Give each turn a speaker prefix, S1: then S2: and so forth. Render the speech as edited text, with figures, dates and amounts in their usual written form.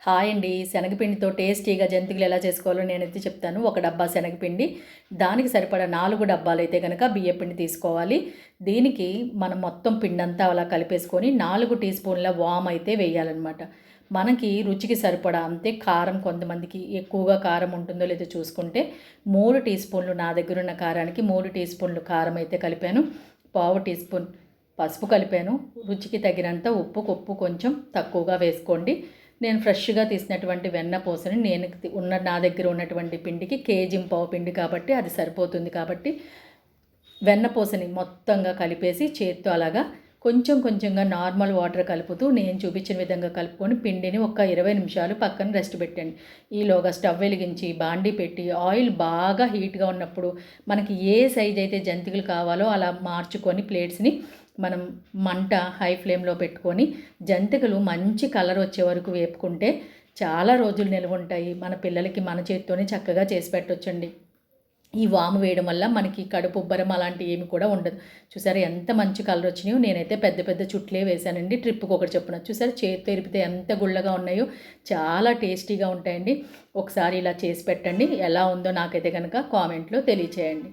S1: Hi అండి. శనగపిండితో టేస్టీగా జంతికలు ఎలా చేసుకోవాలో నేనైతే చెప్తాను. ఒక డబ్బా శనగపిండి, దానికి సరిపడా 4 డబ్బాలైతే గనక బియ్యపిండి తీసుకోవాలి. దీనికి మనం మొత్తం పిండంతా అలా కలిపేసుకొని 4 టీ స్పూన్ల వామ్ అయితే వేయాలన్నమాట. మనకి రుచికి సరిపడా అంతే కారం, కొంతమందికి ఎక్కువగా కారం ఉంటుందో లేదో చూసుకుంటే 3 టీ స్పూన్లు, నా దగ్గరున్న కారానికి 3 టీ స్పూన్లు కారం అయితే కలిపాను. పావు టీ స్పూన్ పసుపు కలిపాను. రుచికి తగినంత ఉప్పు కొంచెం తక్కువగా వేసుకోండి. నేను ఫ్రెష్‌గా తీసినటువంటి వెన్న పూసని నా దగ్గర ఉన్నటువంటి పిండికి కేజీంపావు పిండి కాబట్టి అది సరిపోతుంది కాబట్టి వెన్న పూసని మొత్తంగా కలిపేసి చేత్తో అలాగా కొంచెంగా నార్మల్ వాటర్ కలుపుతూ నేను చూపించిన విధంగా కలుపుకొని పిండిని ఒక 20 నిమిషాలు పక్కన రెస్ట్ పెట్టండి. ఈలోగా స్టవ్ వెలిగించి బాండీ పెట్టి ఆయిల్ బాగా హీట్గా ఉన్నప్పుడు మనకి ఏ సైజ్ అయితే జంతికలు కావాలో అలా మార్చుకొని ప్లేట్స్ని మనం మంట హై ఫ్లేమ్లో పెట్టుకొని జంతికలు మంచి కలర్ వచ్చే వరకు వేపుకుంటే చాలా రోజులు నిల్వ ఉంటాయి. మన పిల్లలకి మన చేత్తోనే చక్కగా చేసి పెట్టొచ్చండి. ఈ వాము వేయడం వల్ల మనకి కడుపు ఉబ్బరం అలాంటివి ఏమి కూడా ఉండదు. చూసారా ఎంత మంచి కలర్ వచ్చినాయో. నేనైతే పెద్ద పెద్ద చుట్లే వేశానండి, ట్రిప్కి ఒకటి చొప్పున. చూసారా చేతితో ఎరిపితే ఎంత గుళ్ళగా ఉన్నాయో, చాలా టేస్టీగా ఉంటాయండి. ఒకసారి ఇలా చేసి పెట్టండి. ఎలా ఉందో నాకైతే కనుక కామెంట్లో తెలియచేయండి.